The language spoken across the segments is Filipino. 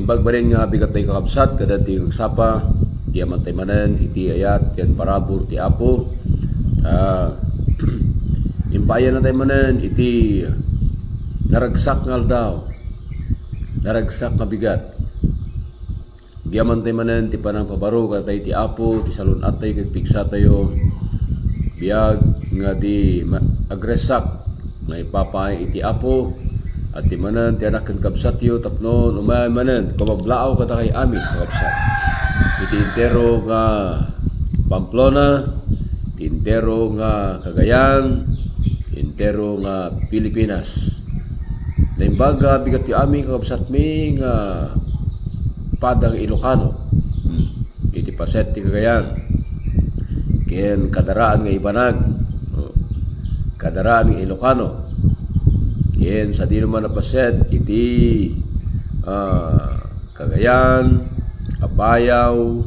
Naimbag ba rin nga bigat tayo kakabsat, kada tayo kagsapa, di amantay manan, iti ayat, yan parabur, ti apo. Impayan na tayo manan, iti naragsak ngal daw. Naragsak nga bigat. Di amantay manan, ti panang pabaro, kada tayo ti apo, ti salunat tayo, kagpigsa tayo. Biyag nga di agresak, nga ipapay iti apo. At di manan, ti anak kan kabsat yo, tapnon, umay manan, kumablaaw ka kay amin, kabsat. Iti intero nga Pamplona, iti intero nga Cagayan, intero nga Pilipinas. Naimbaga, bigat yo amin, kabsat mi, nga padang Ilocano. Iti paset ti Cagayan. Ken kadaraan nga Ibanag. Kadaraan nga Ilocano. Yen sa di naman napaset iti Cagayan, Apayao,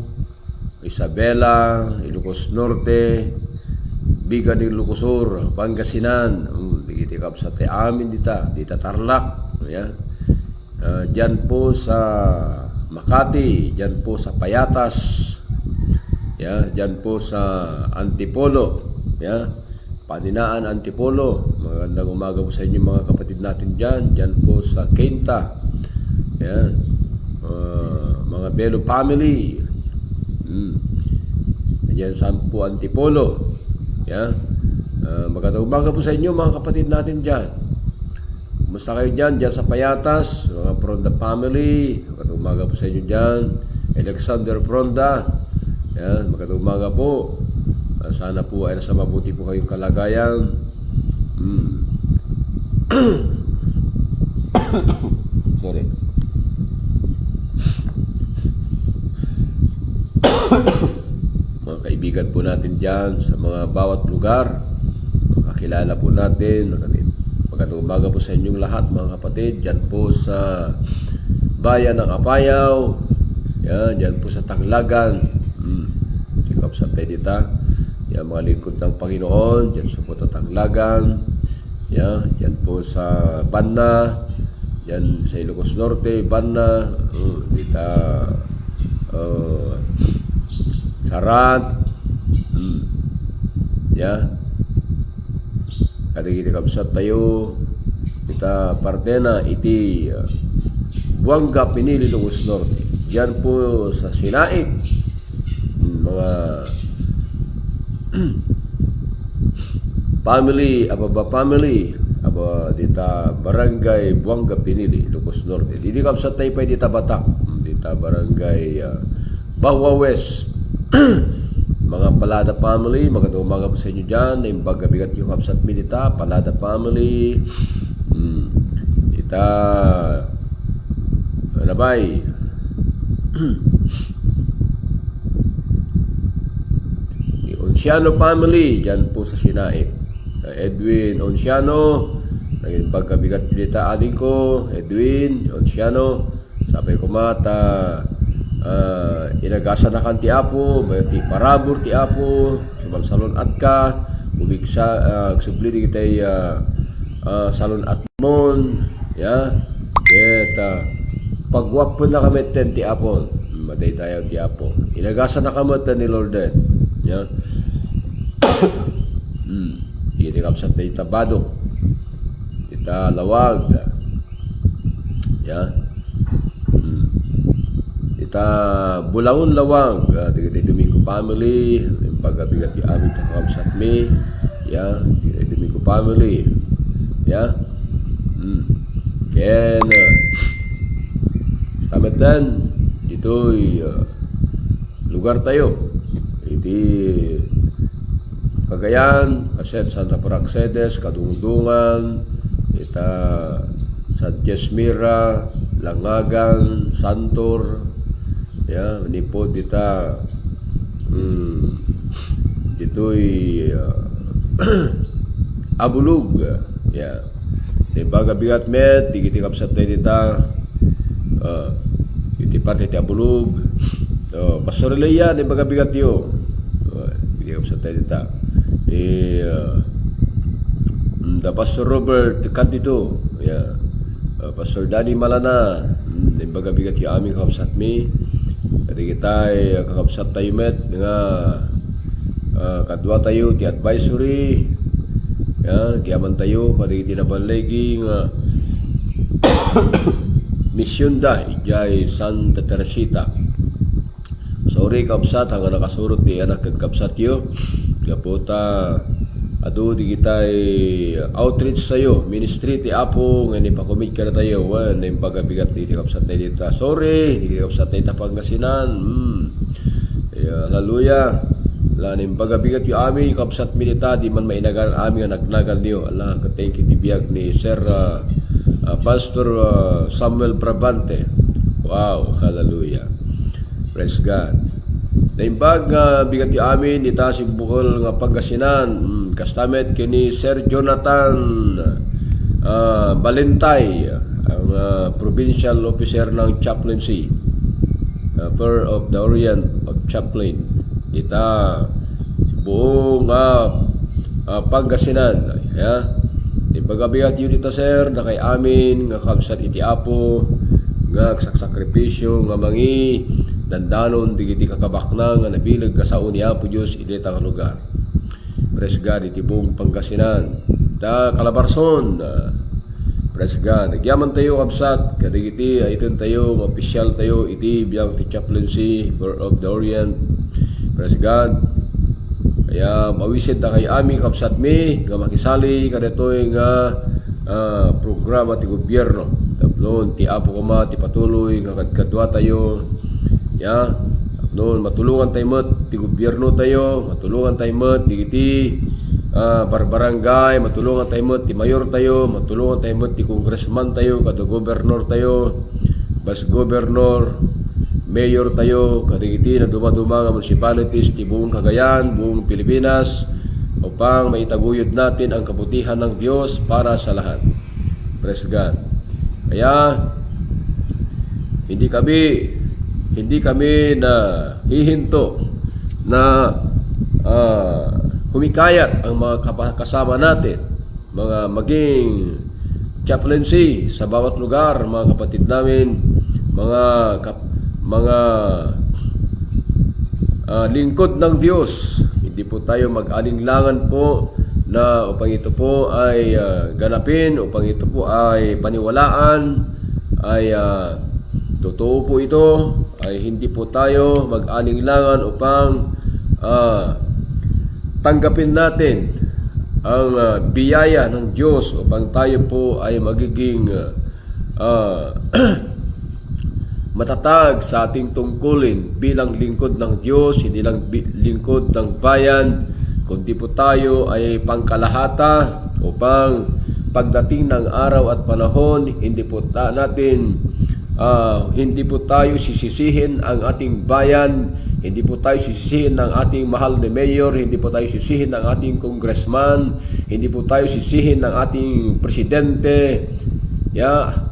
Isabela, Ilocos Norte, Bigan ng Ilocos Sur, Pangasinan, iti kapsat amin dita Tarlac, yan. Diyan po sa Makati, diyan po sa Payatas, yan, diyan po sa Antipolo, yan. Paninaan, Antipolo. Magandang umaga po sa inyo mga kapatid natin dyan. Dyan po sa Quinta. Yan. Mga Belo family. Dyan sa po Antipolo. Yan. Magandang umaga po sa inyo mga kapatid natin dyan. Kumusta kayo dyan? Dyan sa Payatas. Mga Fronda family. Magandang umaga po sa inyo dyan. Alexander Fronda. Yan. Magandang umaga po. Sana po ay nasa mabuti po kayong kalagayan. Sorry. Mga kaibigan po natin dyan sa mga bawat lugar, makakilala po natin. Magandang umaga po sa inyong lahat mga kapatid. Dyan po sa bayan ng Apayao. Yan, dyan po sa Tanglagan. Tikap sa Pedita. Yan, mga lingkod ng Panginoon, dyan sa Tanglagan, yan, dyan po sa Banna, yan sa Ilocos Norte, Banna, dita Sarat, yan, kadagiti kabsat tayo, dita Partena, iti Buanga, Pinili, Ilocos Norte, dyan po sa Sinait, mga family, ababa family, aba dita barangay Buanga Pinili, Ilocos Norte. Didi kapsat tayo pa dita Batak, dita barangay Bawa West. Mga Palada family, magandang umaga po sa inyo dyan. Naimbaga bigat yung kapsat mi dita, Palada family. Dita Alabay. Onciano family, dyan po sa Sinait. Edwin Onciano, naging pagkabigat dita ading ko, Edwin Onciano, sabi ko mata, inagasa na kan ti Apo, ti parabur ti Apo, sumalsalon at ka, ubigsa, agsubli di kitay salon at mon, ya, pagwap po na kami ten ti Apo, matay tayo ti Apo, inagasa na kami ni Lord, ya. Iti kapsat na itabado, ita lawag, ya, ita Bulaon lawag, iti Domingo family, pagabigat ti amin ta kapsat mi, ya, iti Domingo family, ya, ken tamatan dito'y lugar tayo, iti Cagayan, Aset Santa Praxedes, Kadungdungan, ita Sanchez Mira, Langagan, Santor, ya, nipod dita dito'y Abulug, ya. Ibaga bigat met, digiti kapsat tayo dita, iti parte ti Abulug, Pastor Leia, ibaga bigat yo, digiti kapsat tayo dita. The Pastor Robert Candido, yeah. Pastor Danny Malana, Imbaga bigat yung aming kakabsat mi. Kati kita kakabsat tayo met nga kadwa tayo ti advisory. Kiaman tayo kati tinabalegi nga mission da ijay Santa Teresita. Sorry kakabsat hanggang nakasurot ni anak kakabsat yo. Kaputa ado di kita outreach sayo ministry ti Apo nga ni pakumit ka na tayo wan na yung pagabigat ni kakabsat tayo dito. Sorry di kakabsat tayo Pangasinan. Hallelujah. Lanin pagabigat yung aming kakabsat minita di man mainagal aming nagnagal niyo. Allah ka thank you tibiyag ni Sir Pastor Samuel Brabante. Wow, hallelujah. Praise God. Naimbag bigat yung amin ita si Bukol nga Pangasinan. Kastamet kini Sir Jonathan Balentay ang provincial officer ng chaplaincy, Per of the Orient of Chaplain. Ita buong Pangasinan. Naimbag bigat yun dito sir na kay amin nga kabsat iti Apo nga saksakripisyo nga mangi dandanon digiti kakabaknang nga nabilag ka sa unia po Diyos idita ka lugar. Praise God iti buong Pangasinan ta Calabarzon. Praise God nagyaman tayo kabsat kadigiti iton tayo official tayo iti biyang ti chaplaincy Per of the Orient. Praise God kaya mawisid ta kay aming kabsat mi nga makisali kadetoy nga programa ti gobyerno tapnon ti Apo kuma ti patuloy nga kadkadwa tayo. Noon matulungan tayo met ti gobyerno tayo, matulungan tayo met ti barbarangay, matulungan tayo met ti mayor tayo, matulungan tayo met ti congressman tayo, kada gobernador tayo, bas gobernador, mayor tayo, kadagiti na dumaduma nga municipalities ti buong Cagayan, buong Pilipinas upang maitaguyod natin ang kabutihan ng Diyos para sa lahat. Praise God. Kaya hindi kami na hihinto na humikayat ang mga kasama natin, mga maging chaplaincy sa bawat lugar, mga kapatid namin, mga lingkod ng Diyos. Hindi po tayo mag-alinlangan po na upang ito po ay ganapin, upang ito po ay paniwalaan, ay totoo po ito, ay hindi po tayo mag-alinlangan upang tanggapin natin ang biyaya ng Diyos upang tayo po ay magiging matatag sa ating tungkulin bilang lingkod ng Diyos, hindi lang lingkod ng bayan, kundi po tayo ay pangkalahata upang pagdating ng araw at panahon, hindi po tayo sisisihin ang ating bayan, hindi po tayo sisisihin ng ating mahal na mayor, hindi po tayo sisisihin ng ating congressman, hindi po tayo sisisihin ng ating presidente.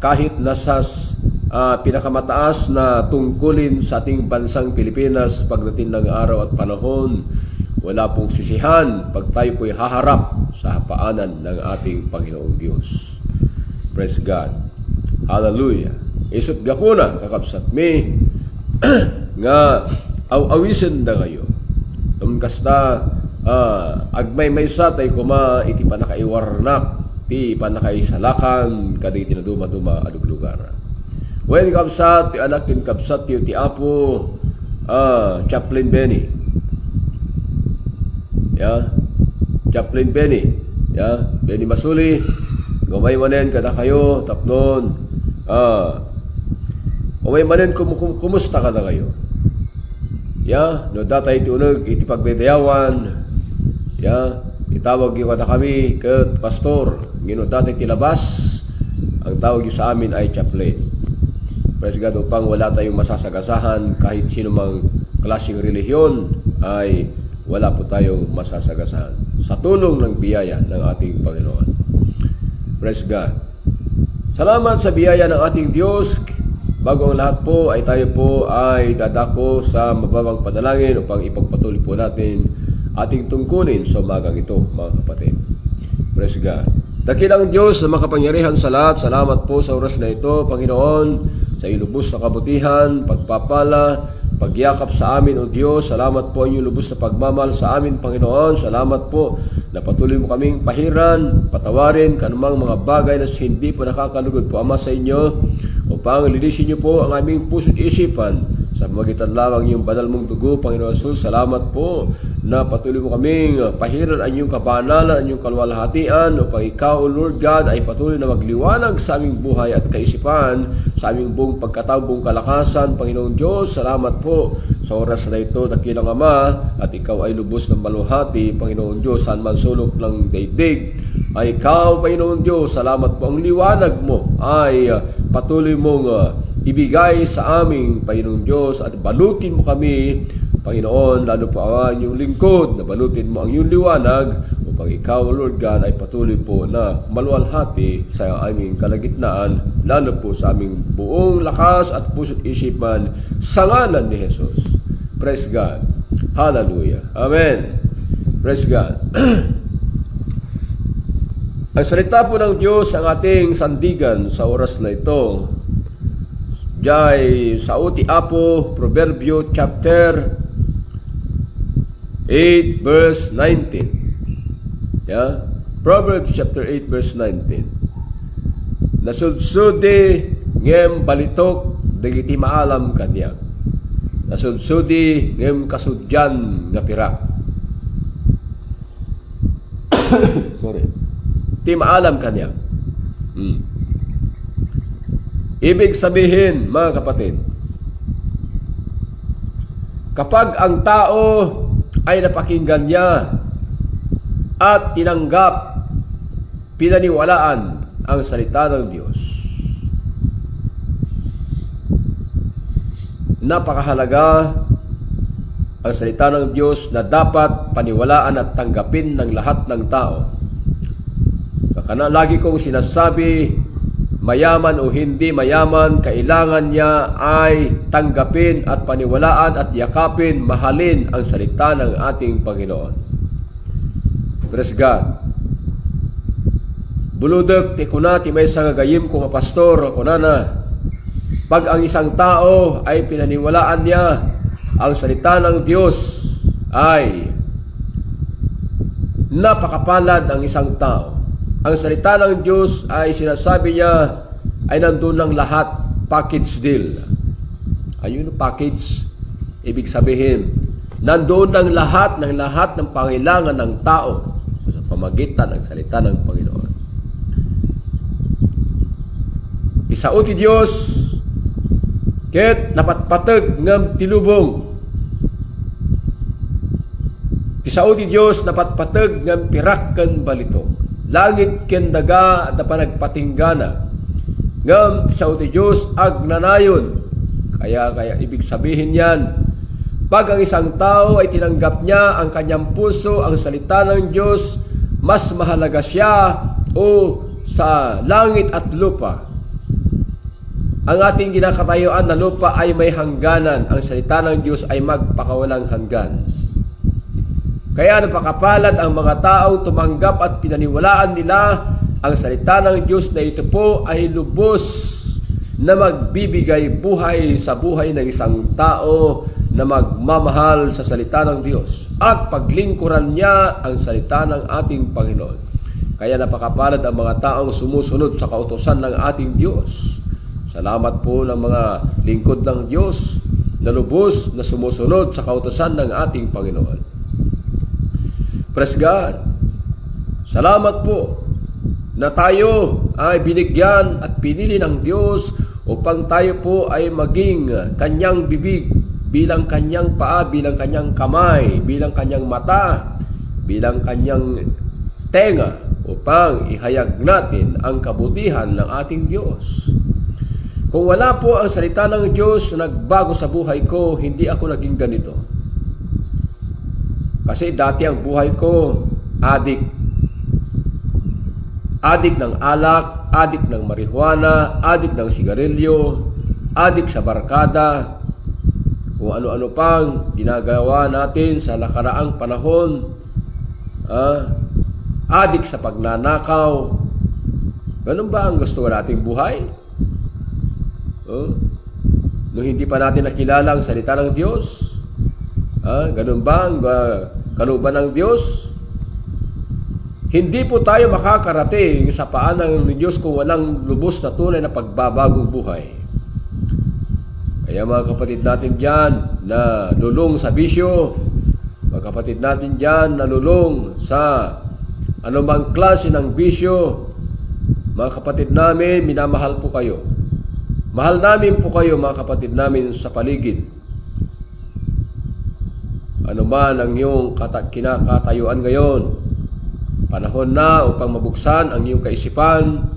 Kahit nasa pinakamataas na tungkulin sa ating bansang Pilipinas pagdating ng araw at panahon, wala pong sisihan pag tayo po'y haharap sa hapaanan ng ating Panginoong Diyos. Praise God. Hallelujah. Isut gapuna kakabsat mi nga awisen da kayo. Kasta agmay maysa tay kuma iti panakaiwarnak ti panakaisalakan kadagiti na duma-duma adug lugar. Wen kabsat ti anak tin kabsat ti Apo Chaplain Benny. Chaplain Benny. Benny Masuli. Gamay manen kada kayo tapnon. Umay manen kumusta kada kayo? No datay ti uneg iti pagbedayawan. Itawag yu kada kami ket pastor. Ngino datay ti labas. Ang tawag yu sa amin ay chaplain. Praise God upang wala tayong masasagasahan kahit sino mang klaseng relihiyon ay wala po tayong masasagasahan sa tulong ng biyaya ng ating Panginoon. Praise God. Salamat sa biyaya ng ating Diyos. Bago ang lahat po ay tayo po ay dadako sa mababang panalangin upang ipagpatuloy po natin ating tungkulin sa umagang ito, mga kapatid. Praise God. Dakilang Diyos na makapangyarihan sa lahat. Salamat po sa oras na ito, Panginoon. sa iyong lubos na kabutihan, pagpapala, pagyakap sa amin, O Diyos. Salamat po ang inyong lubos na pagmamahal sa amin, Panginoon. Salamat po na patuloy mo kaming pahiran, patawarin, kanumang mga bagay na hindi po nakakalugod po, Ama, sa inyo, upang linisin niyo po ang aming puso't isipan sa magitan lamang yung banal mong dugo, Panginoon Jesus. Salamat po na patuloy mo kaming pahiran ang iyong kabanalan, ang iyong kalwalhatian, upang ikaw, O Lord God, ay patuloy na magliwanag sa aming buhay at kaisipan, sa aming buong pagkatao, buong kalakasan, Panginoon Diyos. Salamat po sa oras na ito, dakilang Ama, at ikaw ay lubos ng maluhati, Panginoon Diyos, saan man sulok ng daigdig, ay ikaw, Panginoon Diyos. Salamat po ang liwanag mo ay patuloy mong ibigay sa aming Panginoong Diyos, at balutin mo kami, Panginoon, lalo po ang inyong lingkod, na balutin mo ang iyong liwanag, upang ikaw, Lord God, ay patuloy po na maluwalhati sa aming kalagitnaan, lalo po sa aming buong lakas at puso't isipan, sa ngalan ni Jesus. Praise God. Hallelujah. Amen. Praise God. Ang salita po ng Diyos ang ating sandigan sa oras na ito. Jai sa uti Apo, Proverbio chapter 8 verse 19. Yeah? Proverbs chapter 8 verse 19. Nasudsudi ngem balitok dagiti maalam kaniya. Nasudsudi ngem kasudyan nga pirak. Sorry. Ti maalam kaniya. Ibig sabihin, mga kapatid, kapag ang tao ay napakinggan niya at tinanggap, pinaniwalaan ang salita ng Diyos, napakahalaga ang salita ng Diyos na dapat paniwalaan at tanggapin ng lahat ng tao. Kaya lagi kong sinasabi, mayaman o hindi mayaman, kailangan niya ay tanggapin at paniwalaan at yakapin, mahalin ang salita ng ating Panginoon. Praise God. Buludok ti kuna ti may gagayim ko nga pastor, kunana, pag ang isang tao ay pinaniwalaan niya ang salita ng Diyos, ay napakapalad ang isang tao. Ang salita ng Diyos ay sinasabi niya ay nandun ng lahat, package deal. Ayun ang package. Ibig sabihin, nandun ng lahat ng pangailangan ng tao sa pamagitan ng salita ng Panginoon. Isao ti Diyos, ket napatpatag ngam tilubong. Isao ti Diyos, napatpatag ngam pirak ken balitok. Langit ken daga at panagpatinggana. Ngam sa ti Diyos agnanayon. Kaya ibig sabihin yan, pag ang isang tao ay tinanggap niya ang kanyang puso, ang salita ng Diyos, mas mahalaga siya o sa langit at lupa. Ang ating ginakatayuan na lupa ay may hangganan. Ang salita ng Diyos ay magpakawalang hanggan. Kaya napakapalad ang mga tao tumanggap at pinaniwalaan nila ang salita ng Diyos na ito po ay lubos na magbibigay buhay sa buhay ng isang tao na magmamahal sa salita ng Diyos at paglingkuran niya ang salita ng ating Panginoon. Kaya napakapalad ang mga taong sumusunod sa kautusan ng ating Diyos. Salamat po ng mga lingkod ng Diyos na lubos na sumusunod sa kautusan ng ating Panginoon. Praise God. Salamat po na tayo ay binigyan at pinili ng Diyos upang tayo po ay maging kanyang bibig, bilang kanyang paa, bilang kanyang kamay, bilang kanyang mata, bilang kanyang tenga, upang ihayag natin ang kabutihan ng ating Diyos. Kung wala po ang salita ng Diyos na nagbago sa buhay ko, hindi ako naging ganito. Kasi dati ang buhay ko, adik. Adik ng alak, adik ng marijuana, adik ng sigarilyo, adik sa barkada, kung ano-ano pang ginagawa natin sa nakaraang panahon, adik sa pagnanakaw. Ganun ba ang gusto nating buhay? Oh? Nung hindi pa natin nakilala ang salita ng Diyos. Ganun ba ang kalooban ng Diyos? Hindi po tayo makakarating sa paanan ng Diyos kung walang lubos na tunay na pagbabagong buhay. Kaya mga kapatid natin dyan na lulong sa bisyo, mga kapatid natin dyan na lulong sa anumang klase ng bisyo, mga kapatid namin, minamahal po kayo. Mahal namin po kayo mga kapatid namin sa paligid. Ano man ang iyong kinakatayuan ngayon, panahon na upang mabuksan ang iyong kaisipan,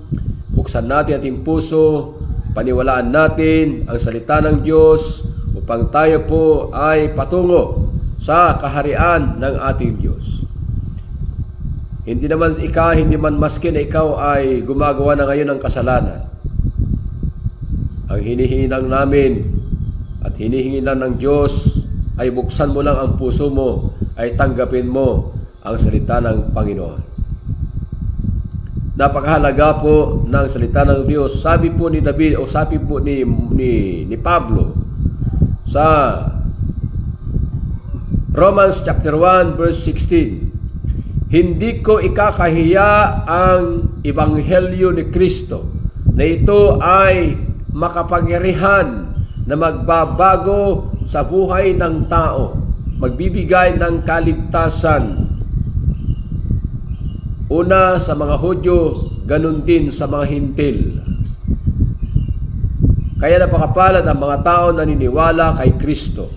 buksan natin ating puso, paniwalaan natin ang salita ng Diyos upang tayo po ay patungo sa kaharian ng ating Diyos. Hindi man maski na ikaw ay gumagawa na ngayon ng kasalanan. Ang hinihingi lang namin at hinihingi lang ng Diyos ay buksan mo lang ang puso mo, ay tanggapin mo ang salita ng Panginoon. Napakahalaga po ng salita ng Diyos. Sabi po ni David o sabi po ni Pablo sa Romans chapter 1 verse 16, hindi ko ikakahiya ang ebanghelyo ni Kristo na ito ay makapangyarihan na magbabago sa buhay ng tao, magbibigay ng kaligtasan. Una sa mga Hudyo, ganun din sa mga Hintil. Kaya napakapalad ang mga tao na naniniwala kay Kristo.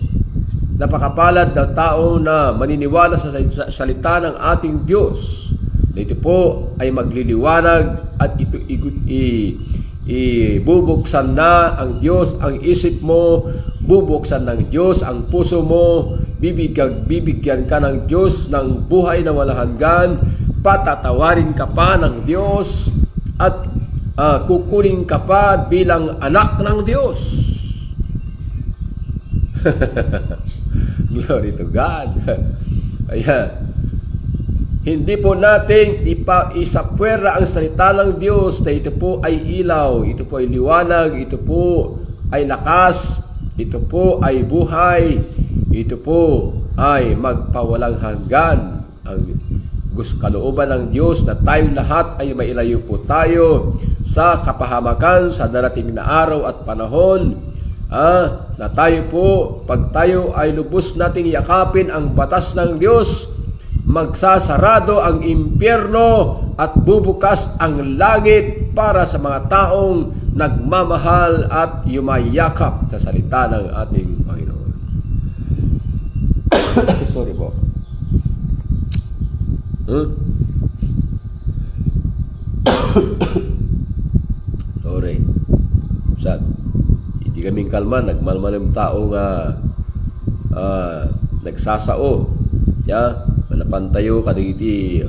Napakapalad ng tao na maniniwala sa salita ng ating Diyos. Ito po ay magliliwanag at ito ibubuksan na ang Diyos ang isip mo, bubuksan ng Diyos ang puso mo, bibigyan ka ng Diyos ng buhay na walang hanggan, patatawarin ka pa ng Diyos at kukunin ka pa bilang anak ng Diyos. Glory to God. Ayan. Hindi po natin isapwera ang salita ng Diyos na ito po ay ilaw, ito po ay liwanag, ito po ay lakas, ito po ay buhay, ito po ay magpawalang hanggan. Ang kalooban ng Diyos na tayong lahat ay mailayo po tayo sa kapahamakan sa darating na araw at panahon, na tayo po, pag tayo ay lubos nating yakapin ang batas ng Diyos, magsasarado ang impyerno at bubukas ang langit para sa mga taong nagmamahal at yumayakap sa salita ng ating Panginoon. Sorry po. Sorry. Sad. Hindi kaming kalma. Nagmalman ng tao nga nagsasao. Ya, manapantayo kadagiti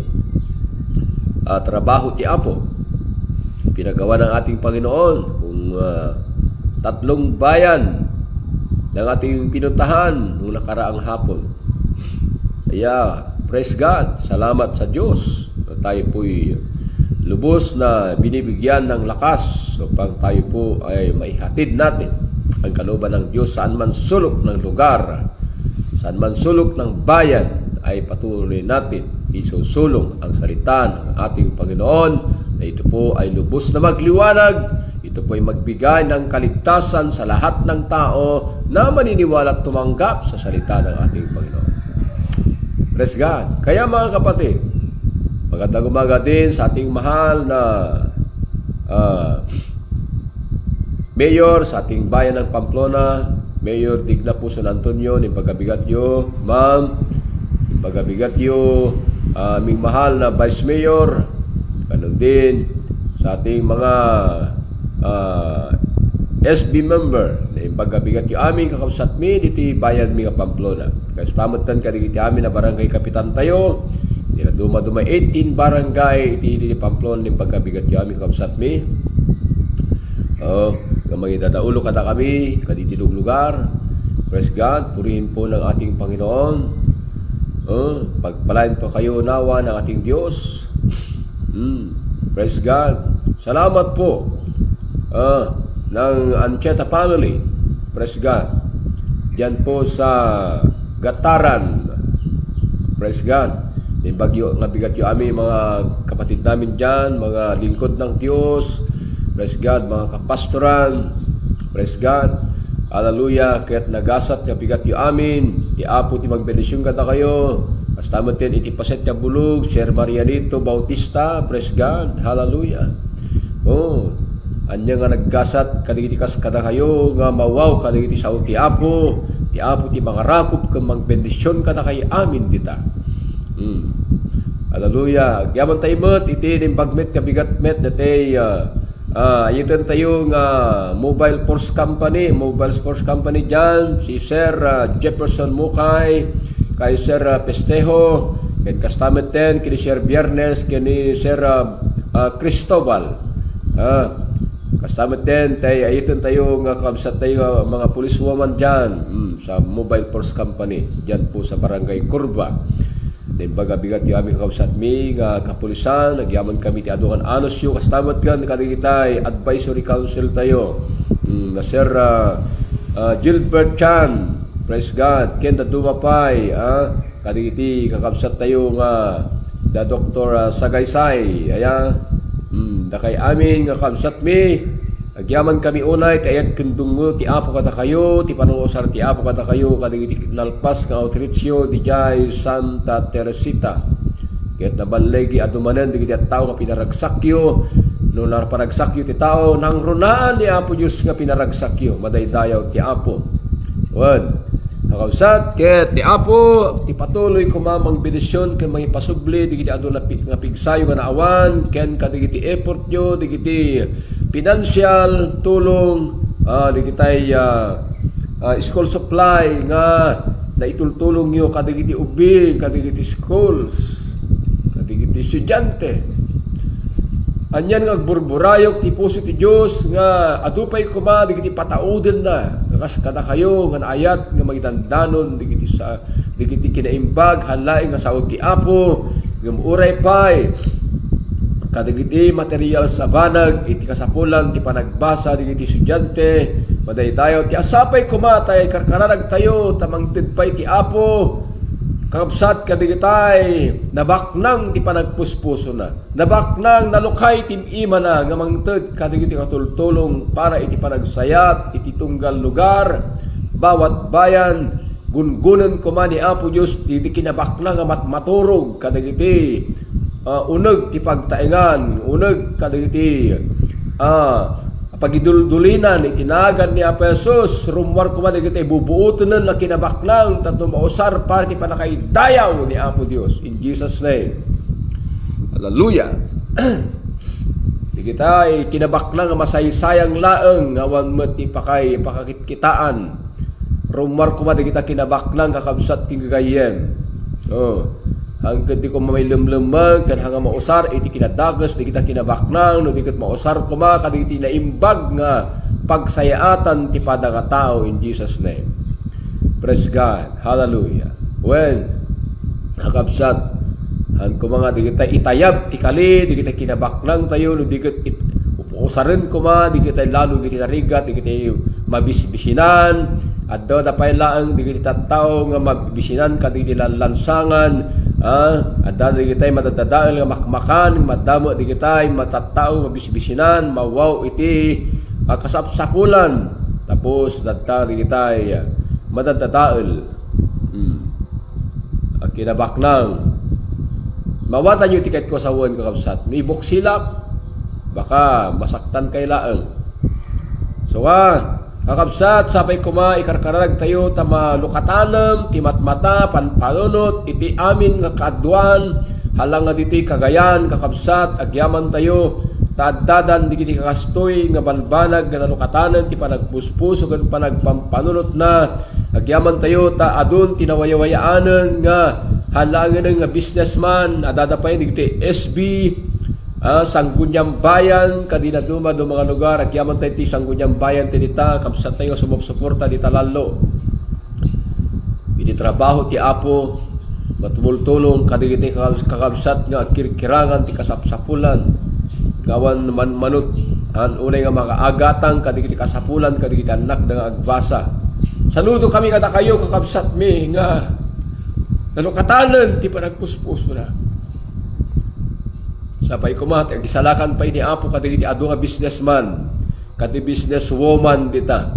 trabaho ti Apo. Pinagawa ng ating Panginoon kung tatlong bayan ng ating pinuntahan nung nakaraang hapon. Kaya praise God, salamat sa Diyos na tayo po'y lubos na binibigyan ng lakas upang tayo po ay maihatid natin ang kalooban ng Diyos saan man sulok ng lugar, saan man sulok ng bayan ay patuloy natin isusulong ang salita ng ating Panginoon na ito po ay lubos na magliwanag, ito po ay magbigay ng kaligtasan sa lahat ng tao na maniniwala at tumanggap sa salita ng ating Panginoon. Praise God. Kaya mga kapatid, magandang umaga din sa ating mahal na Mayor sa ating bayan ng Pamplona, Mayor Digna po San Antonio, ni pagabigat yo, Ma'am, ni pagabigat yo, aming mahal na Vice Mayor, ganun din sa ating mga SB member na impagabigat yung aming kakabsat mi diti bayan mi nga Pamplona. Kaya stamatan ka diti amin na barangay kapitan tayo. Hindi na duma 18 barangay diti Pamplona impagabigat yung aming kakabsat mi. Gamang itadaulo kada kami kaditi lugar. Praise God, purihin po ng ating Panginoon. Pagpalain po kayo nawa ng ating Diyos. Praise God. Salamat po. ng Ancheta family. Praise God. Diyan po sa Gataran. Praise God. May bagyo nga bigat yung aming mga kapatid namin dyan, mga lingkod ng Diyos. Praise God, mga kapastoran. Praise God. Hallelujah. Kaya't nagasat nga bigat yung amin. Ti Apo ti magbendisyon kata kayo. Hasta matin iti paset nga bulog. Sir Marianito Bautista. Praise God. Hallelujah. Oh, anya nga naggasat kadigiti kas kada kayo nga mawaw kadigiti sao ti Apo. Ti Apo ti mangarakop ken magbendisyon kada kay amin dita. Hallelujah. Yaman tayo met iti nimbagmet nga bigat met dati ayun tayo nga Mobile Force Company dyan, si Sir Jefferson Mukay, kay Sir Pestejo, ken kastamet ten kini Sir Biernes, kini Sir Cristobal. Kastamet din tayo, ayun tayo nga kabsat tayo mga policewoman dyan sa Mobile Force Company dyan po sa Barangay Curva. Baga bigat yung aming kabsat mi nga kapulisan, nagyaman kami ti adukan anos yung kastamet kan kadigitay advisory council tayo na Sir Gilbert Chan. Praise God. Ken Dumapay kadigiti kakabsat tayo nga da Dr. Sagaysay da kay amin nga kabsat mi agyaman kami unay kayat kendungo ti Apo kada kayo ti panungusar ti Apo kada kayo kadigiti nalpas nga outritsyo di jay Santa Teresita ket nabalegi adumanen digiti tao nga pinaragsakyo no narparagsakyo ti tao nang runaan ni Apo Dios nga pinaragsakyo madaydayaw ti Apo wen kakabsat ket ti Apo ti patuloy kumamang bendisyon ken mangipasubli digiti adu nga pigsayo nga naawan ken kadigiti effort nyo digiti financial tulong digitay school supply nga naitultulong nyo kadigiti ubing kadigiti schools kadigiti estudyante anyan nga agburburayok ti puso ti Dios nga adupay kuma digiti patauden na kas kada kayo nga naayat nga magidandanon digiti kinaimbag halay nga saod ti Apo ngem uray pay kadigiti material sa banag iti kasapulan ti panagbasa digiti estudyante madaydayo ti asapay kumatay karkararag tayo tamangted pay ti Apo kakabsat kadigitay nabaknang ti panagpuspuso na nabaknang nalukay tim ima na nga mangted kadigiti katultulong para iti panagsayat iti tunggal lugar bawat bayan gungunan kuma ni Apo Dios ti kinabaknang nga maturog kadigiti uneg ti pagtaengan uneg kadigiti pagiduldulinan itinagan ni Apo Jesus rumwar kuma digiti bubuoten na kinabaknang tanto mausar para ti panakaidayaw ni Apo Dios in Jesus name. Hallelujah. Digitay kinabaknang nga masaysayang laeng awan met ti pakakitkitaan rumwar kuma digiti kinabaknang kakabsat ti gagayem. Hanggang di ko may lumlumag kan hanga mausar iti kinadagas di kita kinabaknang no di ket mausar kuma kadigiti naimbag nga pagsayaatan ti pada nga tao in Jesus name. Praise God. Hallelujah. When nakabsat han kuma nga di kita itayab ti kali di kita kinabaknang tayo no di ket usaren kuma di kita lalo di kita rigat di kita mabisbisinan adto da pay laeng di kita tattao nga mabisinan kadigiti lansangan adda di kitay matadadael nga makmakan madamo di kitay matattao mabisbisinan mawaw iti kasapsapulan tapos dadta di kitay madadadael kinabaknang mawatan yung tiket ko sa uwan kakabsat nibok silak baka masaktan kay laeng so kakabsat sapay kuma ikarkarag tayo tama lukatanem ti matmata panpanunot iti amin nga kaadwan halang nga diti kagayan kakabsat agyaman tayo taddadan digiti kakastoy nga balbanag nga nalukatanen ti panagpuspus ken panagpampanunot na agyaman tayo ta adun tinawayawayaanen nga halangan nga businessman adada pay digiti SB Sanggunyang Bayan kadina duma do mga lugar agyaman tayo ti Sanggunyang Bayan tinita kapsat tayo sumupsuporta di talalo iti trabaho ti Apo matumultulong kadigiti kakabsat nga kirkirangan ti kasapsapulan kawan manut Ang unay nga makaagatang kadigiti kasapulan kadigiti anak nga agbasa. Saludo kami kada kayo kakabsat mi nga nalukatanan ti panagpuspuso na. Sapay kumat ag isalakan pa ini Apo kadigiti adu nga businessman, kadi businesswoman dita.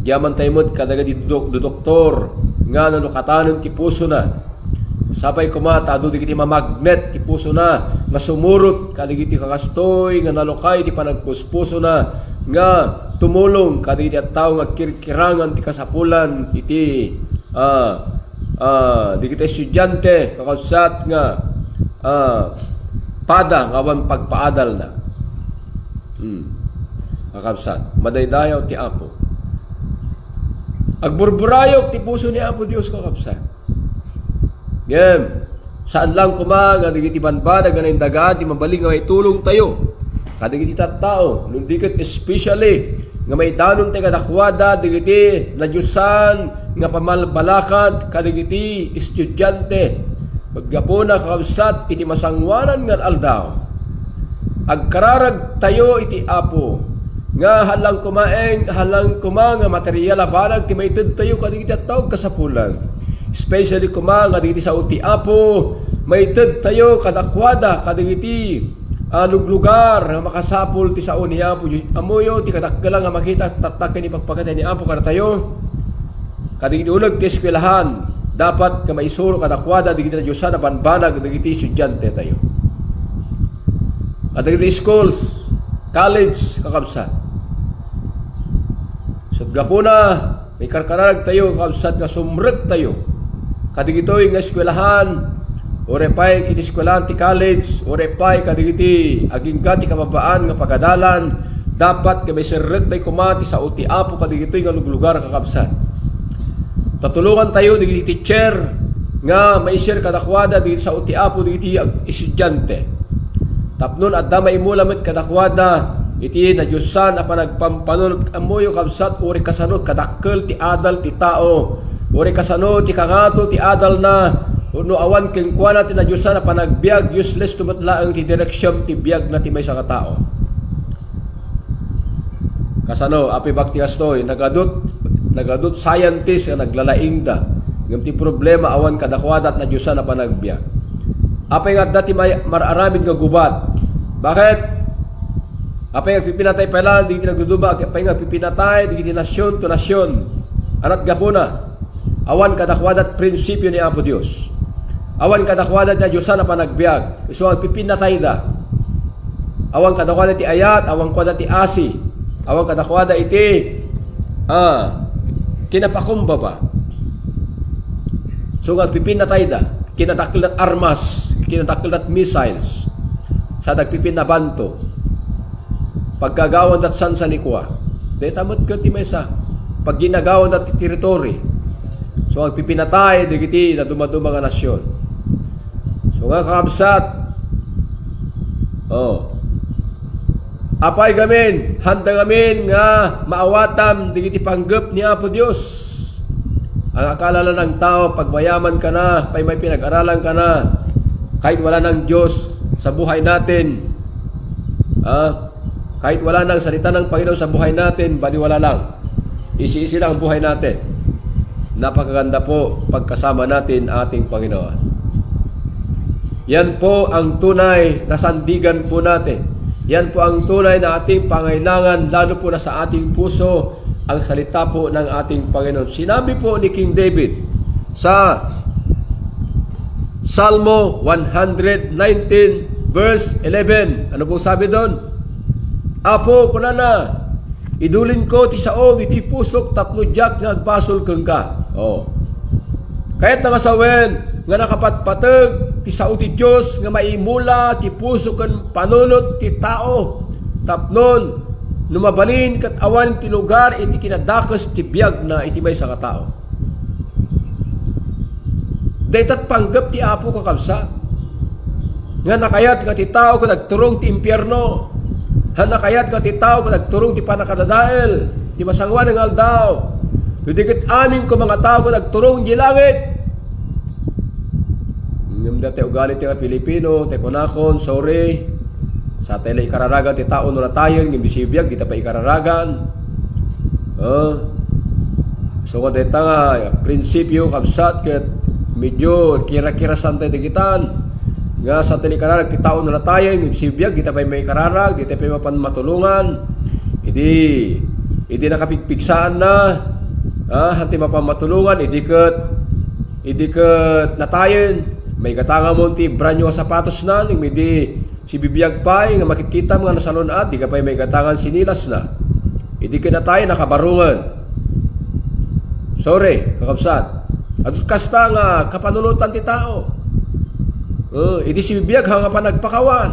Diyaman tayo mo kadagiti doktor nga nalukatanan ti puso na. Sapay kumata adu digiti mamagnet ti puso na nga sumurot kadigiti kakastoy nga nalukay ti panagpuspuso na nga tumulong kadigiti at tao nga kirkirangan ti kasapulan iti digiti estudyante kakasat nga pada nga awan pagpaadal na. Kakabsat madaydayaw ti Apo. Agburburayok ti puso ni Apo Dios kakabsat. Saan lang kumang kadigiti banbada nga daga di mabaling nga may tulong tayo kadigiti tattao nundikat especially nga may danon tayo kadakwada digiti nadyusan nga pamalbalakad kadigiti estudyante pagkapuna kakabsat iti masangwanan nga aldaw agkararag tayo iti Apo nga halang kumang nga material abanag ti maited tayo kadigiti tattao kasapulan. Especially kumang kadigiti sa uti Apo maited tayo kadakwada kadigiti luglugar nga makasapul ti sao ni Apo amoyo ti kadakkelang nga makita tattaken ni pagpakatay ni Apo kada tayo kadigiti ulag ti eskwelahan dapat nga maisuro kadakwada digiti Diyosan na banbanag digiti estudyante tayo kadigiti schools college kakabsat sudgapuna may karkarag tayo kakabsat nga sumrek tayo kadigitoy nga eskwelahan orepay iti eskwelahan ti college orepay kadigiti aging ti kababaan nga pagadalan dapat nga may serrek tayo kumati sa uti Apo kadigitoy nga luglugar kakabsat tatulungan tayo digiti teacher nga may share kadakwada digiti sa uti Apo digiti estudyante tapnon adda maimulamit kadakwada iti nadyusan a panagpampanunot amoyo kabsat uri kasanot kadakkel ti adal ti tao uri kasano ti kangato ti adal na no awan ken kuana ti nadyusan na panagbiag useless tumatlaeng ti direksyon ti biag na ti maysa ka tao. Kasano api bakti kastoy nagadut scientist nga naglalaing da ngem ti problema awan kadakwada at nadyusan na panagbiag. Apay nga dati mararamid nga gubat. Bakit? Apay nga pipinatay pelan digiti nagduduba apay nga pipinatay digiti nasyon to nasyon. Anat gapuna awan kadakwadat prinsipyo ni Apo Dios. Awan kadakwadat na Diyosan na panagbiag. So ang pipinatay da. Awan kadakwadat ti ayat, awan kadakwadat ti asi. Awan kadakwadat iti kinapakumbaba. So ang pipinatay da. Kinadaklat armas, kinadaklat missiles. Sa dagpipinabanto. Pagkagawan dat sansanikwa. Dahil tamot ko ti maysa. Pag ginagawan dat teritoryo. So ang pipinatay digiti na dumaduma nga nasyon. So nga kakabsat apay gamin handa gamin nga maawatam digiti panggep ni Apo Dios. Ang akala ng tao pagmayaman ka na pay may pinag-aralan ka na kahit wala ng Diyos sa buhay natin kahit wala ng salita ng Panginoon sa buhay natin baliwala lang isi-isi lang ang buhay natin. Napakaganda po pagkasama natin ating Panginoon. Yan po ang tunay na sandigan po natin. Yan po ang tunay na ating pangailangan, lalo po na sa ating puso, ang salita po ng ating Panginoon. Sinabi po ni King David sa Salmo 119 verse 11. Ano pong sabi doon? Apo, kunana, idulin ko ti saom iti pusok tapno diak nga agpasol keng ka. Kahit nangasawen nga nakapatpateg ti sao ti Dios nga maimula ti puso ken panunot ti tao tapnon numabalin ket awan ti lugar iti kinadakes ti biag na iti maysa ka tao. Daytat panggep ti Apo kakabsa nga nakayat nga ti tao ken nagturong ti impyerno. Hanakayat ka ti tao kung nagturong ti panakadadael, ti masangwan ng aldaw. Dudikit amin ko mga tao kung nagturong di langit. Ngam dati ugali ti nga Pilipino, te konakon, sorry. Sa tayo ikararagan ti tao no natayon ng bisibiyag, di ta pa ikararagan. So kung dito nga, prinsipyo, kabsat, kat medyo kira-kirasan tayo digitan. Nga sa tayo ikararag ti tao no natayon ng bisibiyag, di ta pa may ikararag, di ta pa mapanmatulungan. Hindi nakapigpigsaan na, hanti mapamatulungan, hindi kat natayon. May katanga mo ti branyo sapatos na, hindi si bibiyag pa'y nga makikita mga nasalon at, di ka pa'y may katangan sinilas na. Hindi ka na tayo nakabarungan. Sorry, kakabsat. At kasta nga, kapanulutan ti tao. Hindi si bibiyag nga pa nagpakawan.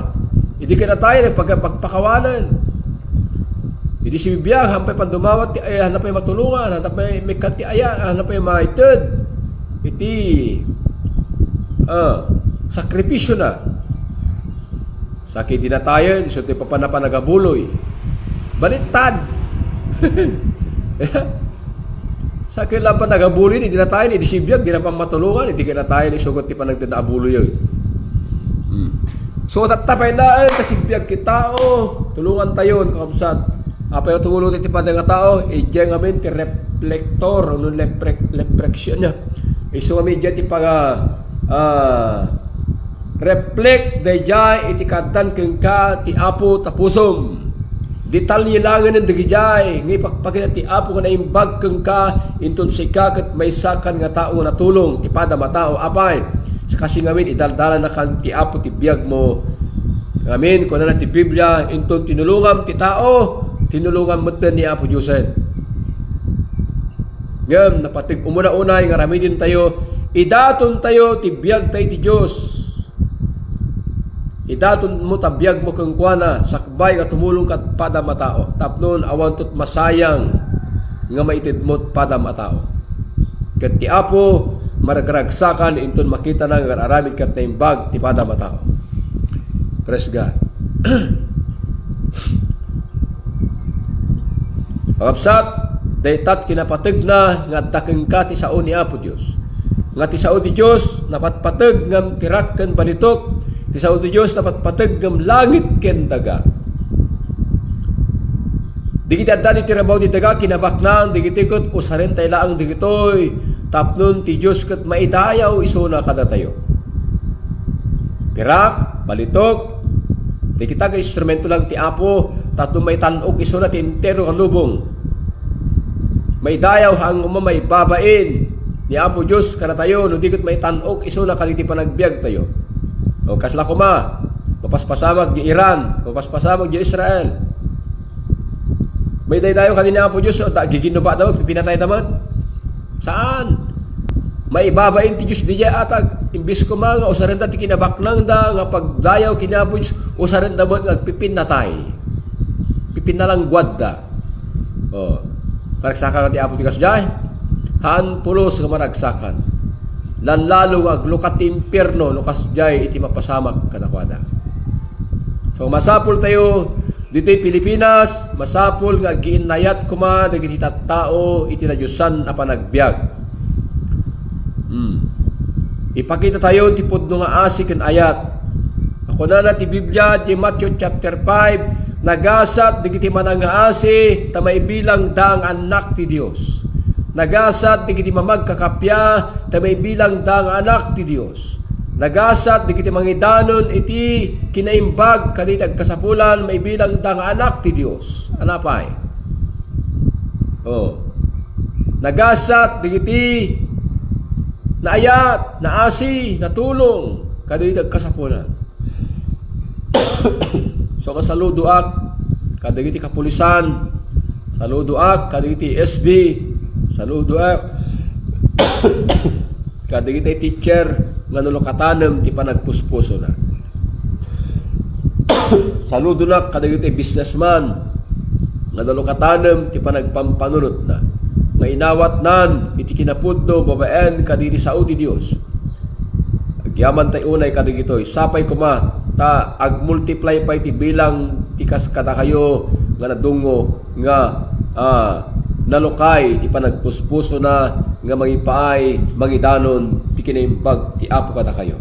Hindi ka na tayo nagpagpakawanan. Hindi si bibiyag hampay pandumawat ti ay hanap ay matulungan, hanap ay may kanti aya, hanap ay maited. Iti sakripisyo na. Sakit din na tayo, iso ti papanapanagabuloy. Baliktad. Sakit lang pa nagabuloy, hindi na tayo, hindi sibiyag, hindi na pa matulungan, hindi ka na tayo, isugot ti panagdinaabuloy yun. So tatapay laan, kasibiyag kita, tulungan tayo, kakabsat. Apay o tumulong ti padang nga tao, ijay nga min ti reflektor, ano reflection niya. Iso nga min dyan ti reflect dayjay iti kaddan ken ka ti Apo tapusom. Detalye langan ng digijay ngi pagpakita ti Apo nga naimbag ken ka inton sika ket maysakan nga tao nga natulong ti pada matao apay. Kasi ngamin idaldalan na kan ti Apo ti biag mo. Ngamin kuno na ti Biblia inton tinulungan ti tao, tinulungan metten ni Apo Diyosen. Ngem napatig umuna-unay nga ramidin tayo, idaton tayo ti biag tayo ti Diyos. Idaton mo tabiyag mo kang kuana, sakbay ka tumulong kat pada matao. Tapnon awan tot masayang nga maitid mo't pada matao. Kat ti Apo maragragsakan inton makita na nga aramid kat na imbag ti pada matao. Praise God. Pagabsat, daytat kinapateg na nga dakeng ka ti sao ni Apo Dios. Nga ti sao ti Dios napatpateg ngam pirak ken balitok. Ti sao ti Dios napatpateg ngam langit ken daga. Digiti adda ti rabaw ti daga kinabaknang digiti ket usaren tay laang digitoy tapnon ti Dios ket maidayaw isuna kada tayo. Pirak, balitok, di kita ka instrumento lang ti Apo tapno may tanog isuna ti entero nga lubong. May dayaw hang umamay babain ni Apo Dios kada tayo no di ket may tanog isuna kaditi panagbiag tayo. O kasla kuma, mapaspasamag di Iran, mapaspasamag di Israel. May daydayo kanina Apo Dios o giginuba daw pipinatay naman. Saan? May babain ti Dios DJ atag imbis ko mga usaren ti kinabaknang da nga pagdayaw kinapo Dios usaren da nga pipinatay. Pipin na lang gwadda. Oh. Maragsakan ti Apo Dios jay. Han pulos nga maragsakan. Lanlalo ag lukat ti impierno lukas jay iti mapasamak kadakwada. So masapul tayo dito'y Pilipinas, masapul nga giinayat kuma dagiti tattao iti nadyusan a panagbiag. Ipakita tayo ti pudno nga asik ken ayat. Ako na ti Biblia ti Matthew chapter 5 nagasat digiti manang nga asi ta maibilang daang anak ti Dios. Nagasat digiti mamagkakapya ta maibilang daang anak ti Dios. Nagasat digiti mangidanon iti kinaimbag kanitag kasapulan maibilang daang anak ti Dios. Anapay? Nagasat digiti naayat, naasi, natulong kadagiti kasapulan. So kasaludo ak kadagiti kapulisan, saludo ak kadagiti SB, saludo ak kadagiti teacher nga nulokatanem ti panagpuspuso na. Saludo na kadagiti businessman nga nulokatanem ti panagpampanunot na. Nga inawat nan iti kinapudno babaen kadiri sao ti Dios. Agyaman tay unay kadigitoy sapay kuma ta ag-multiply pa iti bilang tikas kada kayo nga nadungo nga nalukay ti panagpuspuso na nga magipaay magidanon ti kinaimbag ti Apo kada kayo.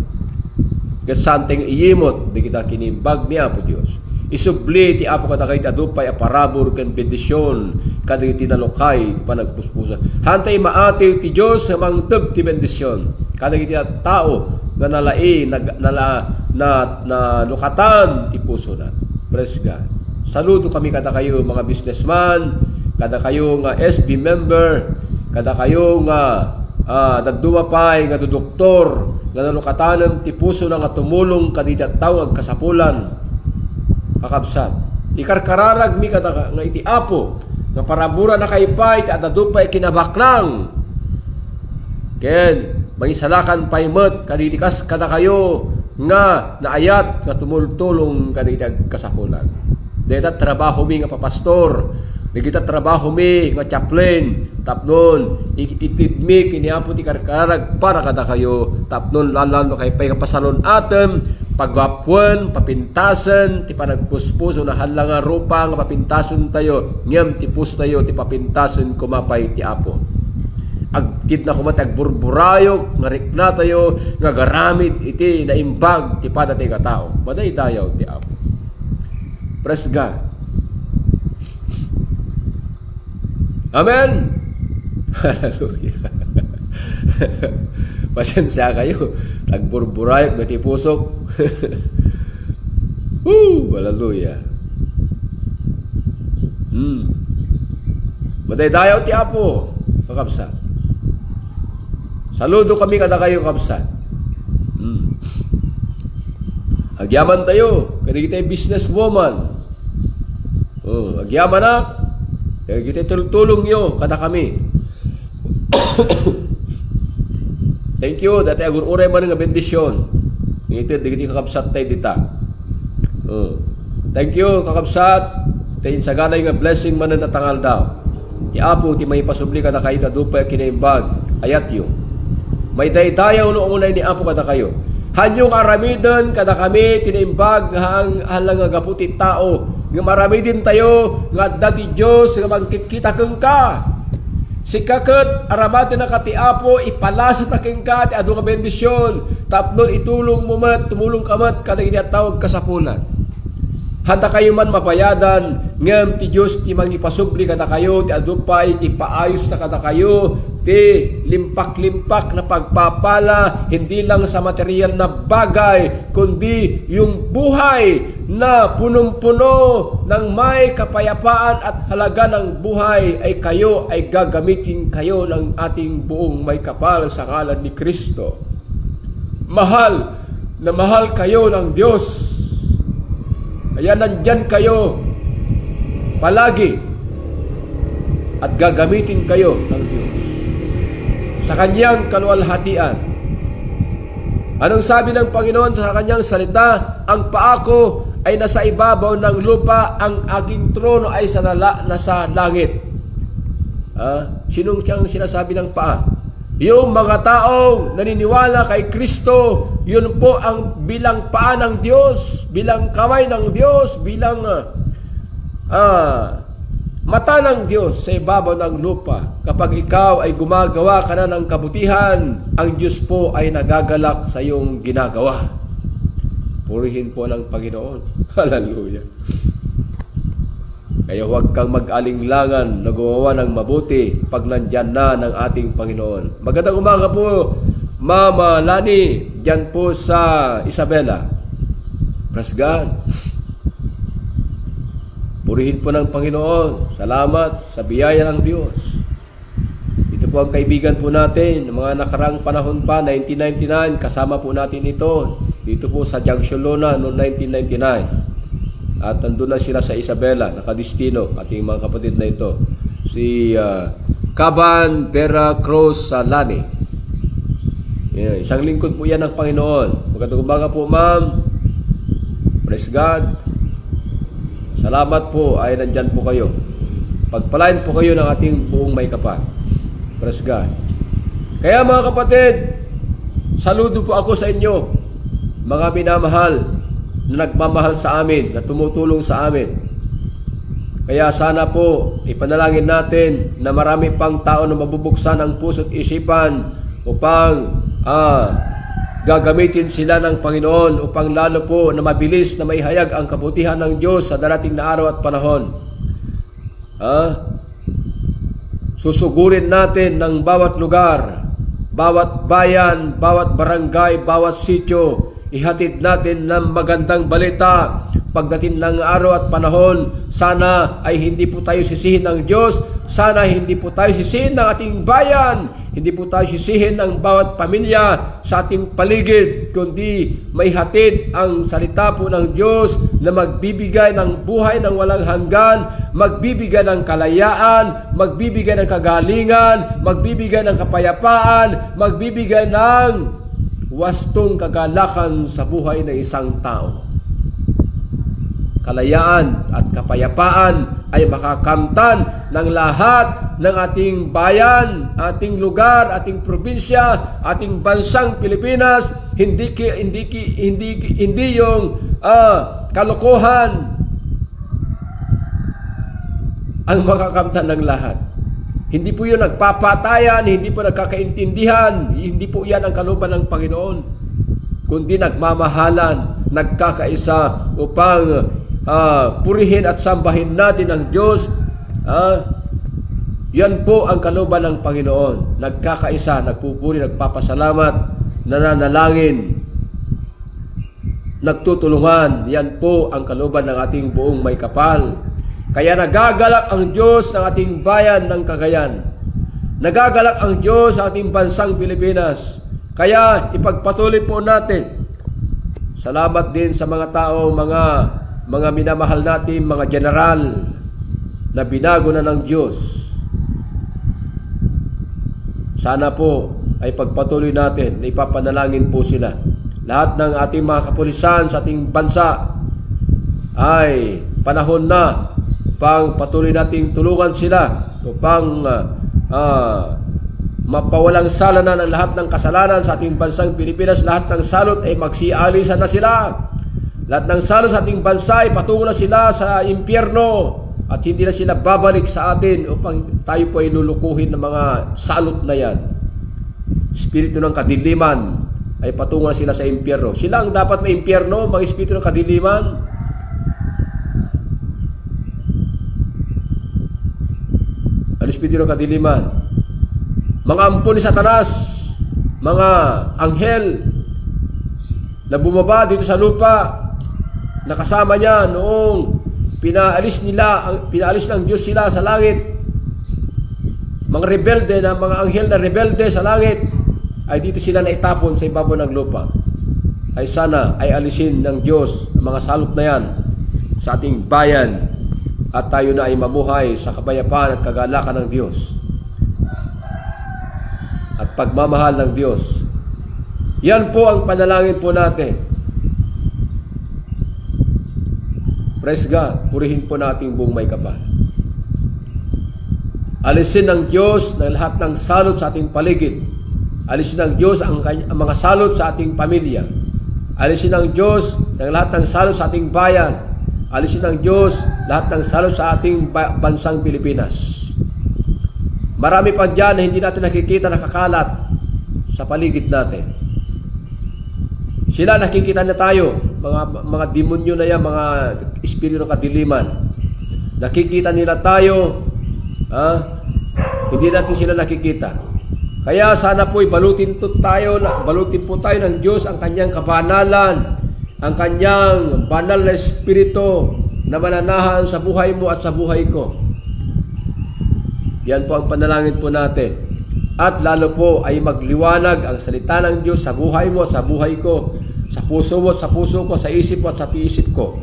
Gasanteng iyimot di kita kinimbag ni Apo Dios. Isubli ti Apo kadakay ti adupay a parabor ken bendisyon kadagiti tinalukay ti panagpuspusa. Hantay maatiw ti Dios sa mangteb ti bendisyon kadagiti tao nga nalai na lukatan ti puso na. Praise God. Saludo kami kada kayo mga businessman, kada kayo nga SB member, kada kayo nga nagdumapay nga doktor nga nalukatanem ti puso na nga tumulong kaditi tawo agkasapulan. Kakabsat, ikarkararag mi kada nga iti Apo nga parabura na kay pay ti adadupay kinabaklang ken mangisalakan paymet kaditikas kada kayo nga naayat nga tumultulong kaditi kasapulan. Deta trabaho mi nga papastor, nagita trabaho mi nga chaplain, tapnon ikititid mi kini Apo ti karkararag para kada kayo, tapnon lalano kay pay nga pasalon atem pagwapwen, papintasen, ti panagpuspuso na halang nga rupa nga papintasen tayo, ngem ti puso tayo, ti papintasen kumapay ti Apo. Agkit na kumatag burburayok, nga rikna tayo, nga garamid iti naimbag, ti pada ti katao. Maday dayaw ti Apo. Praise God. Amen. Hallelujah. Pasensya kayo. Tagburburayok na ti pusok. Woo! Hallelujah. Madaydayaw ti Apo. Kakabsat. Saludo kami kada kayo kakabsat. Agyaman tayo. Kaya kita businesswoman. Agyaman na. Kaya kita tulong nyo kada kami. Thank you. Dati agur-uray man nga bendisyon. Ngiti, digiti kakabsat tayo dita. Thank you, kakabsat. Tayo sa ganay nga blessing man na tatangal daw. Ti Apo, ti may pasubli kada kayo, tadupay kinaimbag. Ayat yo. May daydayaw no unay ni Apo kada kayo. Hanyong aramidon kada kami, tinaimbag halang nga gaputi tao. Nga maramidin tayo, nga dati Diyos, nga magkikita kang ka. Si kakot, aramatin na ka ti Apo, ipalasit na kang ka, ti adu ka bendisyon. Tapnon itulong mo mat, tumulong ka mat, kada inatawag kasapulan. Handa kayo man mapayadan, ngem ti Diyos ti mangipasubli kada kayo, ti adupay, ipaayos na kada kayo, ti limpak-limpak na pagpapala, hindi lang sa material na bagay, kundi yung buhay na punong-puno ng may kapayapaan at halaga ng buhay ay kayo ay gagamitin kayo ng ating buong may kapal sa ngalan ni Kristo. Mahal na mahal kayo ng Diyos. Kaya nandyan kayo palagi at gagamitin kayo ng Diyos sa kanyang kaluwalhatian. Anong sabi ng Panginoon sa kanyang salita? Ang paa ko ay nasa ibabaw ng lupa, ang aking trono ay nasa langit. Sinong siyang sinasabi ng paa? Yung mga taong naniniwala kay Kristo, yun po ang bilang paa ng Diyos, bilang kamay ng Diyos, bilang mata ng Diyos sa ibabaw ng lupa. Kapag ikaw ay gumagawa ka na ng kabutihan, ang Diyos po ay nagagalak sa iyong ginagawa. Purihin po ng Panginoon. Hallelujah. Kaya huwag kang mag-alinglangan na gumawa ng mabuti pag nandyan na ng ating Panginoon. Magandang umaga po, Mama Lani, dyan po sa Isabela. Praise God. Purihin po ng Panginoon. Salamat sa biyaya ng Diyos. Ito po ang kaibigan po natin. Mga nakaraang panahon pa, 1999, kasama po natin ito. Dito po sa Junction Luna noong 1999. At nandun na sila sa Isabela, nakadistino, ating mga kapatid na ito. Si Caban Vera Cruz Lani. Isang lingkod po yan ng Panginoon. Magandang umaga po, ma'am. Praise God. Salamat po ay nandyan po kayo. Pagpalain po kayo ng ating buong may kapal. Praise God. Kaya mga kapatid, saludo po ako sa inyo, mga minamahal, na nagmamahal sa amin, na tumutulong sa amin. Kaya sana po, ipanalangin natin na marami pang tao na mabubuksan ang puso at isipan upang gagamitin sila ng Panginoon upang lalo po na mabilis na maihayag ang kabutihan ng Diyos sa darating na araw at panahon. Susugurin natin ng bawat lugar, bawat bayan, bawat barangay, bawat sityo. Ihatid natin ng magandang balita pagdating ng araw at panahon. Sana ay hindi po tayo sisihin ng Diyos. Sana hindi po tayo sisihin ng ating bayan. Hindi po tayo sisihin ng bawat pamilya sa ating paligid, kundi may hatid ang salita po ng Diyos na magbibigay ng buhay ng walang hanggan, magbibigay ng kalayaan, magbibigay ng kagalingan, magbibigay ng kapayapaan, magbibigay ng wastong kagalakan sa buhay ng isang tao. Kalayaan at kapayapaan ay makakamtan ng lahat ng ating bayan, ating lugar, ating probinsya, ating bansang Pilipinas. Hindi yung kalokohan ang makakamtan ng lahat. Hindi po yun nagpapatayan, hindi po nagkakaintindihan, hindi po yan ang kalooban ng Panginoon, kundi nagmamahalan, nagkakaisa upang purihin at sambahin natin ang Diyos. Yan po ang kalooban ng Panginoon. Nagkakaisa, nagpupuri, nagpapasalamat, nananalangin, nagtutulungan. Yan po ang kalooban ng ating buong may kapal. Kaya nagagalak ang Diyos ng ating bayan ng Cagayan. Nagagalak ang Diyos sa ating bansang Pilipinas. Kaya ipagpatuloy po natin. Salamat din sa mga tao, mga minamahal natin, mga general na binago na ng Diyos. Sana po ay pagpatuloy natin na ipapanalangin po sila. Lahat ng ating mga kapulisan sa ating bansa ay panahon na upang patuloy nating tulungan sila upang mapawalang sala na ng lahat ng kasalanan sa ating bansang Pilipinas. Lahat ng salot ay magsialisan na sila. Lahat ng salot sa ating bansa ay patungo na sila sa impyerno at hindi na sila babalik sa atin upang tayo po ay lulukuhin ng mga salot na yan. Espiritu ng kadiliman ay patungo na sila sa impyerno. Sila ang dapat may impyerno, mga espiritu ng kadiliman. Ang espiritu ng kadiliman, mga ampon ni Satanas, mga anghel na bumaba dito sa lupa, nakasama niya noong pinaalis ng Diyos sila sa langit. Mga rebelde na mga anghel na rebelde sa langit ay dito sila naitapon sa ibabaw ng lupa. Ay sana ay alisin ng Diyos ang mga salot na yan sa ating bayan at tayo na ay mamuhay sa kapayapaan at kagalakan ng Diyos at pagmamahal ng Diyos. Yan po ang panalangin po natin. Praise God. Purihin po natin buong may kapal. Alisin ng Diyos ng lahat ng salot sa ating paligid. Alisin ng Diyos ang mga salot sa ating pamilya. Alisin ng Diyos ng lahat ng salot sa ating bayan. Alisin ng Diyos lahat ng salot sa ating bansang Pilipinas. Marami pa dyan na hindi natin nakikita, nakakalat sa paligid natin. Sila nakikita na tayo, mga demonyo na yan, mga espiritu ng kadiliman. Nakikita nila tayo, hindi natin sila nakikita. Kaya sana po balutin po tayo ng Diyos ang kanyang kabanalan, ang kanyang banal na espiritu na mananahan sa buhay mo at sa buhay ko. Yan po ang panalangin po natin. At lalo po ay magliwanag ang salita ng Diyos sa buhay mo at sa buhay ko, sa puso mo, sa puso ko, sa isip mo at sa isip ko.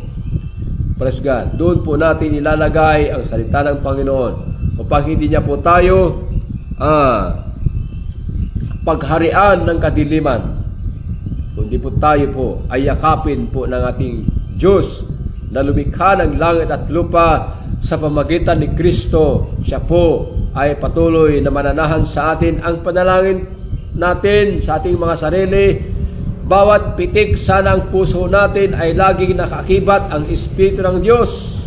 Praise God. Doon po natin ilalagay ang salita ng Panginoon upang hindi niya po tayo pagharian ng kadiliman, kundi po tayo po ay yakapin po ng ating Diyos na lumikha ng langit at lupa sa pamagitan ni Kristo. Siya po ay patuloy na mananahan sa atin. Ang panalangin natin sa ating mga sarili, bawat pitik sana ang puso natin ay laging nakakibat ang Espiritu ng Diyos.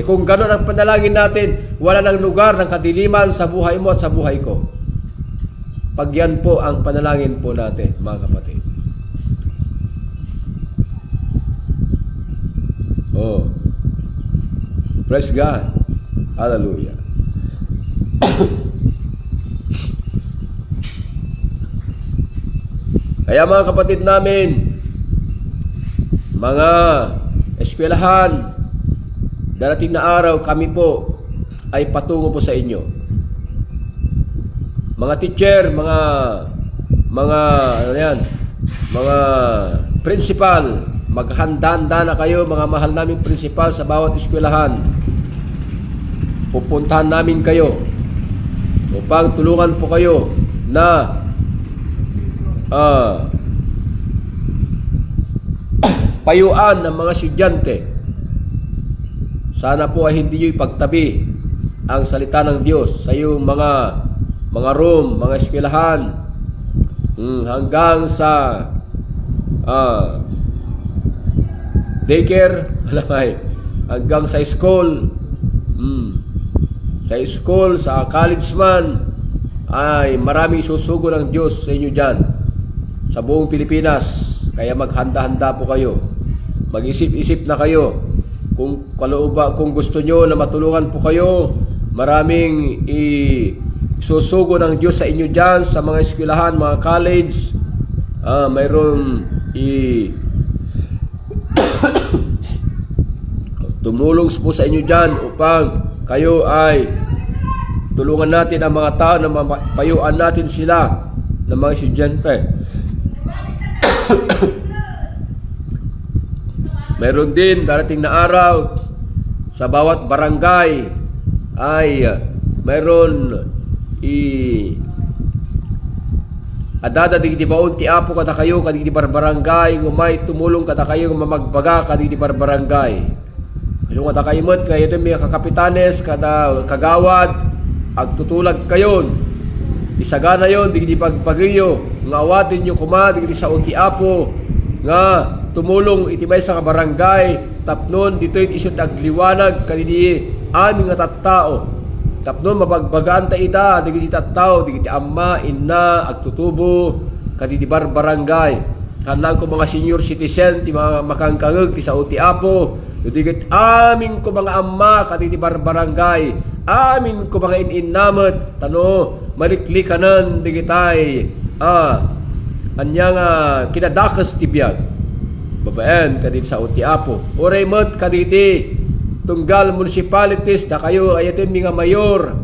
Kung gano'n ang panalangin natin, wala nang lugar ng kadiliman sa buhay mo at sa buhay ko. Pag yan po ang panalangin po natin, mga kapatid. Oh. Praise God. Hallelujah. Kaya mga kapatid namin, mga eskwelahan, darating na araw kami po ay patungo po sa inyo. Mga teacher, mga ano yan, mga principal, maghanda-handa na kayo, mga mahal naming principal sa bawat eskwelahan. Pupuntahan namin kayo upang tulungan po kayo na payuan ng mga estudyante. Sana po ay hindi nyo ipagtabi ang salita ng Diyos sa iyong mga room, mga eskwelahan, hanggang sa daycare, hanggang sa school, sa college man, ay maraming susugo ng Diyos sa inyo dyan, sa buong Pilipinas. Kaya maghanda-handa po kayo. Mag-isip-isip na kayo. Kung gusto nyo na matulungan po kayo, maraming isusugo ng Diyos sa inyo dyan, sa mga eskwelahan, mga college. Mayroon tumulong po sa inyo dyan upang kayo ay tulungan natin ang mga tao na mapayuan natin sila ng mga estudyante. Mayroon din darating na araw sa bawat barangay ay mayroon adada digdi baon ti apo kada kayo kadigdi barangay ngumay tumulong kada kayo mamagbaga kadigdi barangay. Kasi kada kayo met kayo din may kakapitanes kada kagawad agtutulag kayon. Isagana yon digdi pagpagiyo nga awatin nyo kuma digdi sa unti apo nga tumulong itibay sa barangay tapnon dito'y isod agliwanag kadidi aming nga tattao tapnon mabagbagaan ta ita digdi tattao digdi amma inna agtutubo kadidi barangay hanlang ko mga senior citizen ti mga makangkangeg ti sa unti apo digdi aming ko mga amma kadidi barangay amin ko mga inamet tano maliklikanan digitay anyang kinadakas tibiyag babaen kadit sa uti apo oray met kaditi tunggal municipalities da kayo ayatin mga mayor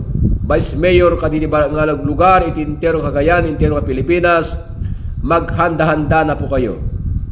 vice mayor kaditi nga lugar iti entero Cagayan entero Pilipinas maghanda-handa na po kayo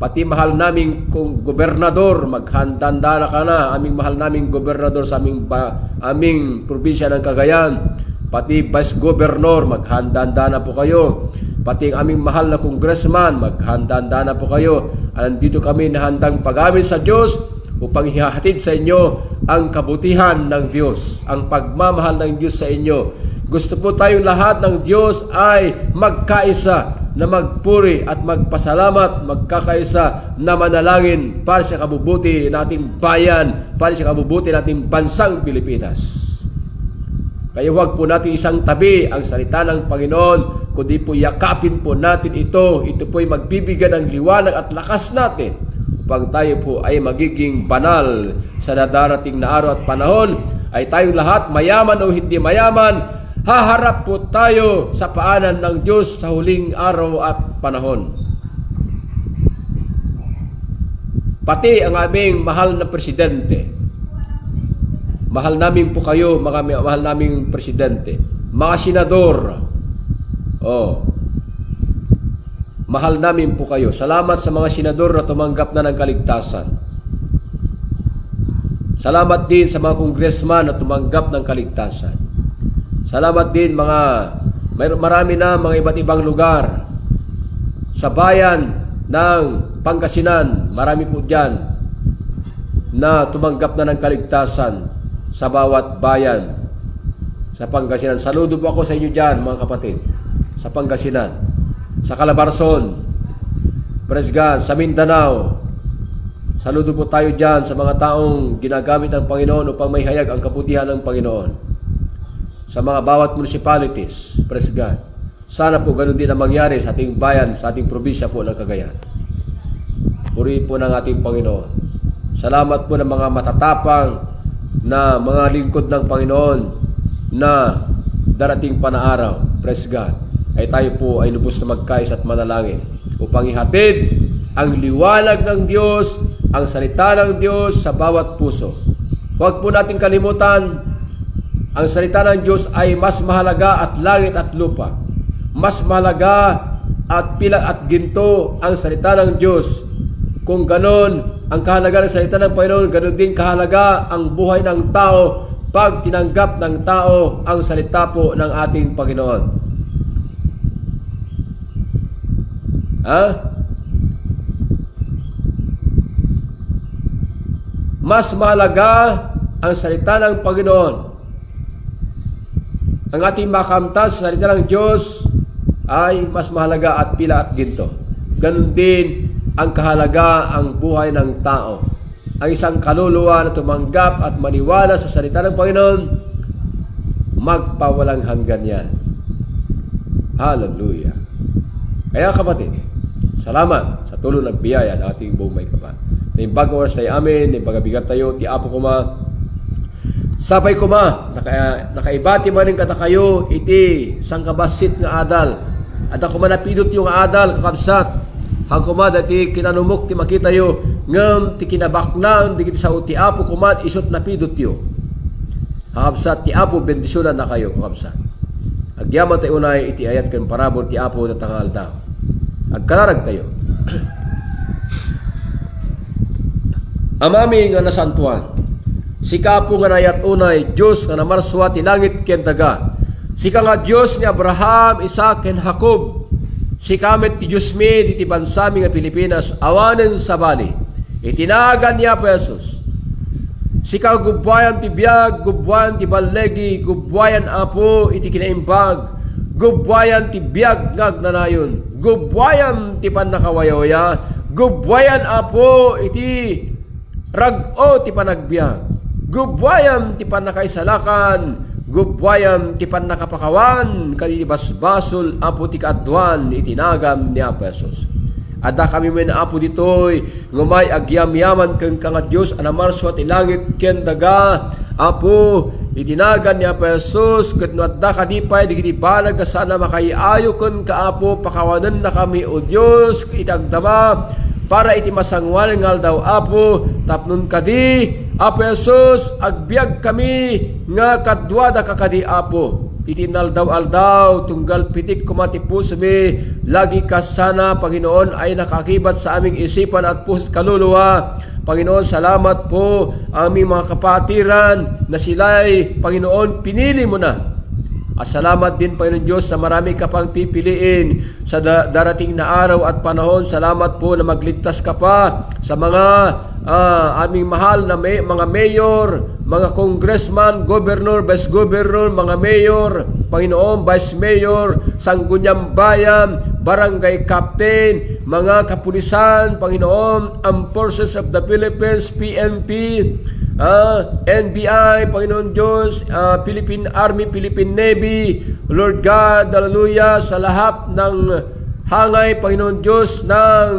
pati mahal naming kung gobernador maghanda-handa na ka na aming mahal naming gobernador sa aming probinsya ng Cagayan pati vice governor maghanda-handa na po kayo pati ang aming mahal na congressman maghanda-handa na po kayo. Andito kami na handang pag-amin sa Diyos upang ihahatid sa inyo ang kabutihan ng Diyos, ang pagmamahal ng Diyos sa inyo. Gusto po tayong lahat ng Diyos ay magkaisa na magpuri at magpasalamat, magkakaisa na manalangin para sa kabubuti ng ating bayan, para sa kabubuti ng ating bansang Pilipinas. Kaya huwag po natin isang tabi ang salita ng Panginoon, kundi po yakapin po natin ito. Ito po ay magbibigyan ng liwanag at lakas natin upang tayo po ay magiging banal sa darating na araw at panahon. Ay tayong lahat, mayaman o hindi mayaman, haharap po tayo sa paanan ng Diyos sa huling araw at panahon. Pati ang aming mahal na presidente. Mahal namin po kayo, mga mahal naming presidente. Mga senador, mahal namin po kayo. Salamat sa mga senador na tumanggap na ng kaligtasan. Salamat din sa mga congressman na tumanggap ng kaligtasan. Salamat din marami na mga iba't ibang lugar. Sa bayan ng Pangasinan, marami po dyan na tumanggap na ng kaligtasan. Sa bawat bayan sa Pangasinan. Saludo po ako sa inyo dyan, mga kapatid. Sa Pangasinan, sa Calabarzon, praise God, sa Mindanao. Saludo po tayo dyan sa mga taong ginagamit ng Panginoon upang may hayag ang kabutihan ng Panginoon. Sa mga bawat municipalities, praise God. Sana po ganun din ang mangyari sa ating bayan, sa ating probinsya po ng Cagayan. Purihin po ng ating Panginoon. Salamat po ng mga matatapang na mga lingkod ng Panginoon na darating pa na araw, praise God, ay tayo po ay lubos na magkais at manalangin upang ihatid ang liwanag ng Diyos, ang salita ng Diyos sa bawat puso. Huwag po natin kalimutan, ang salita ng Diyos ay mas mahalaga at langit at lupa. Mas mahalaga at pila at ginto ang salita ng Diyos. Kung ganon ang kahalaga ng salita ng Panginoon, ganon din kahalaga ang buhay ng tao pag tinanggap ng tao ang salita po ng ating Panginoon. Mas mahalaga ang salita ng Panginoon. Ang ating makamtan sa salita ng Diyos ay mas mahalaga at pila at ginto. Ganon din ang kahalaga ang buhay ng tao. Ang isang kaluluwa na tumanggap at maniwala sa salita ng Panginoon, magpawalang hanggan yan. Hallelujah. Kaya kapatid, salamat sa tulong ng biyaya ng ating buong may kapal. Naimbag oras tayo amin, naimbag bigat tayo, ti apo kuma, sapay kuma, nakaibati man rin kata kayo, iti sangkabasit nga adal. At ako man napidot yung adal, kakabsat, hang kuma, dati kinanumok, ti makita yo, ngam, ti kinabaknang, di kiti sa ti apo kuma, isot napidot yo. Kakabsat, ti apo, bendisyonan na kayo, kakabsat. Agyaman tayo unay, iti ayat kan parabor, ti apo, na tangal daw. Agkararag tayo. Amami nga nasantuan, si kapo nga nayat unay, Diyos nga namarswa ti langit ken daga. Sika nga Diyos ni Abraham, Isaac ken Jacob. Si kamet ti Diyos mi di ti bansami nga Pilipinas awanen sa bali. Itinagan niya po Jesus. Sika gubwayan ti biag, gubwayan ti balegi, gubwayan apo iti kinaimbag. Gubwayan ti biag ngagnanayon. Gubwayan ti panakawayawaya. Gubwayan apo iti rag-o ti panagbiag. Gubwayan ti panakaisalakan. Gubwayan ti panakapakawan. Kanini basbasol apo ti kaadwan itinagam ni Apo Jesus. Ada kami men apo ditoy ngumay agyam-yaman ken kang Dios anamarso ti langit ken daga. Apo itinagan ni Apo Jesus ket no adda kadipay digiti balag sana makaiayo ken kaapo pakawanen na kami o Dios itagdama para iti masangwal ngal daw apo tapnon kadi Apo Jesus agbiag kami nga kadwada kakadi apo itinal daw aldaw tunggal pitik kumatipuso mi lagi kasana Panginoon ay nakakibat sa aming isipan at puso't kaluluwa. Panginoon, salamat po aming mga kapatiran na sila'y Panginoon pinili mo na. At salamat din Panginoon Diyos na marami ka pang pipiliin sa darating na araw at panahon. Salamat po na magligtas ka pa sa mga aming mahal na mga mayor, mga congressman, governor, vice governor, mga mayor, Panginoon, vice mayor, Sangguniang Bayan, barangay captain, mga kapulisan, Panginoon, Armed Forces of the Philippines, PNP, NBI, Panginoon Diyos, Philippine Army, Philippine Navy, Lord God, hallelujah, sa lahat ng hangay, Panginoon Diyos, ng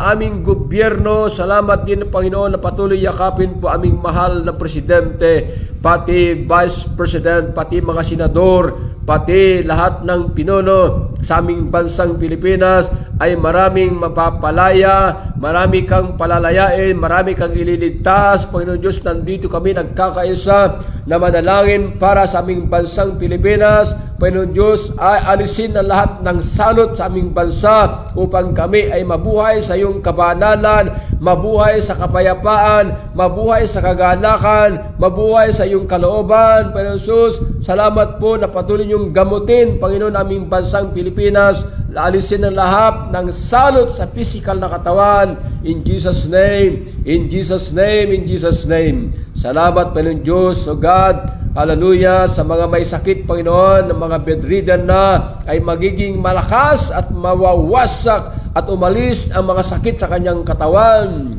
aming gobyerno. Salamat din, Panginoon, na patuloy yakapin po aming mahal na presidente, pati vice president, pati mga senador, pati lahat ng pinuno sa aming bansang Pilipinas ay maraming mapapalaya, marami kang palalayain, marami kang ililigtas. Panginoon Diyos, nandito kami nagkakaisa na manalangin para sa aming bansang Pilipinas. Panginoon Diyos, ay alisin na lahat ng salot sa aming bansa upang kami ay mabuhay sa iyong kabanalan, mabuhay sa kapayapaan, mabuhay sa kagalakan, mabuhay sa iyong kalooban. Panginoon Diyos, salamat po na patuloy niyong gamutin, Panginoon, aming bansang Pilipinas. Alisin ang lahat ng salot sa physical na katawan. In Jesus' name, in Jesus' name, in Jesus' name. Salamat, Panginoon Diyos, O God, hallelujah, sa mga may sakit, Panginoon, ng mga bedridden na ay magiging malakas at mawawasak at umalis ang mga sakit sa kanyang katawan.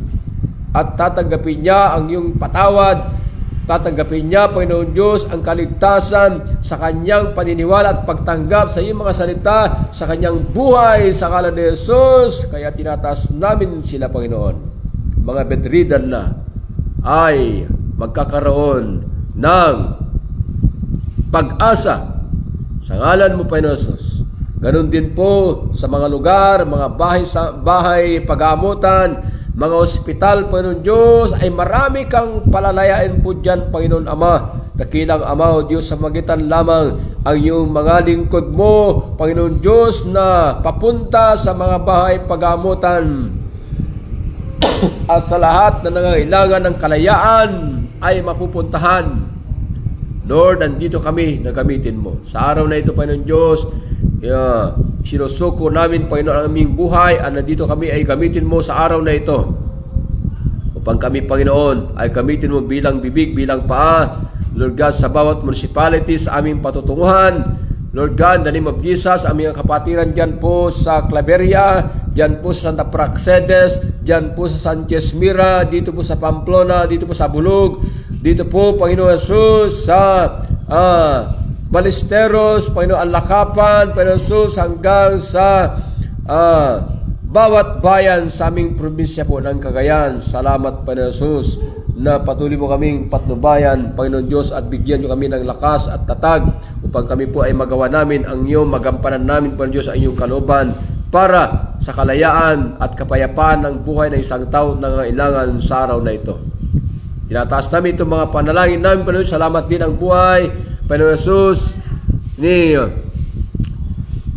At tatanggapin niya ang iyong patawad. Tatanggapin niya, Panginoon Diyos, ang kaligtasan sa kanyang paniniwala at pagtanggap sa iyong mga salita sa kanyang buhay sa ngalan ni Jesus. Kaya tinataas namin sila, Panginoon. mga bedridden na, ay magkakaroon ng pag-asa sa ngalan mo, Panginoon Jesus. Ganon din po sa mga lugar, mga bahay pag-aamutan, mga ospital, Panginoon Diyos, ay marami kang palalayain po dyan, Panginoon Ama. Dakilang Ama o Diyos, sa magitan lamang ang iyong mga lingkod mo, Panginoon Diyos, na papunta sa mga bahay pag-aamutan at sa lahat na nangangailangan ng kalayaan ay mapupuntahan. Lord, nandito kami na gamitin mo. Sa araw na ito, Panginoon Diyos, sinusuko namin, Panginoon, ang aming buhay, at nandito kami ay gamitin mo sa araw na ito. Upang kami, Panginoon, ay gamitin mo bilang bibig, bilang paa, Lord God, sa bawat municipality, sa aming patutunguhan. Lord God, in the name of Jesus, aming kapatiran dyan po sa Claveria, dyan po sa Santa Praxedes, dyan po sa Sanchez Mira, dito po sa Pamplona, dito po sa Bulog, dito po, Panginoon Jesus, sa Ballesteros, Panginoon Alakapan, Panginoon Jesus, hanggang sa bawat bayan sa aming probinsya po ng Cagayan. Salamat, Panginoon Jesus, na patuloy mo kaming patnubayan, Panginoon Diyos, at bigyan nyo kami ng lakas at tatag upang kami po ay magawa namin ang iyong magampanan namin, Panginoon Diyos, ang iyong kalooban para sa kalayaan at kapayapaan ng buhay ng isang tao na nangangailangan sa araw na ito. Tinataas namin itong mga panalangin namin, Panginoon. Salamat din ang buhay, Panginoon Jesus, ni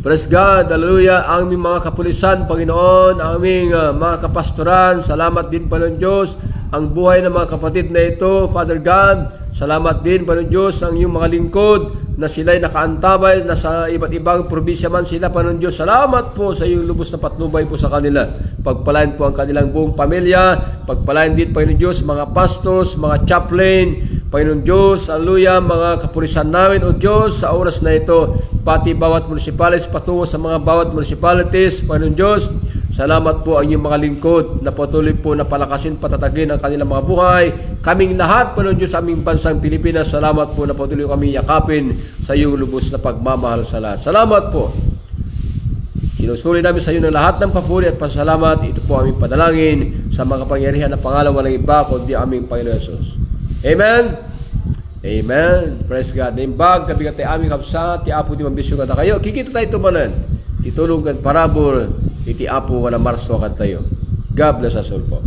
praise God, hallelujah, ang aming mga kapulisan, Panginoon, ang aming mga kapastoran. Salamat din, Panginoon Diyos, ang buhay ng mga kapatid na ito, Father God. Salamat din, Panginoon Diyos, ang iyong mga lingkod na sila'y nakaantabay na sa iba't ibang probinsya man sila, Panginoon Diyos. Salamat po sa iyong lubos na patnubay po sa kanila. Pagpalain po ang kanilang buong pamilya. Pagpalain din, Panginoon Diyos, mga pastors, mga chaplain, Panginoon Diyos, hallelujah, mga kapulisan namin, O Diyos, sa oras na ito, pati bawat municipalities, patungo sa mga bawat municipalities, Panginoon Diyos. Salamat po ang inyong mga lingkod na patuloy po na palakasin, patatagin ang kanilang mga buhay. Kaming lahat, Panginoon Diyos, sa aming bansang Pilipinas, salamat po na patuloy kami yakapin sa iyong lubos na pagmamahal sa lahat. Salamat po. Sinusuri namin sa iyo ng lahat ng papuri at pasalamat. Ito po aming panalangin sa mga kapangyarihan na pangalan walang iba kundi aming Panginoon Jesus. Amen. Amen. Praise God. Naimbag, kabigat tayo aming kapsa, ti Apo di mambisyo ka na kayo. Kikita tayo tumanan. Titulong kan parabol, iti Apo wala marso ka tayo. God bless us all po.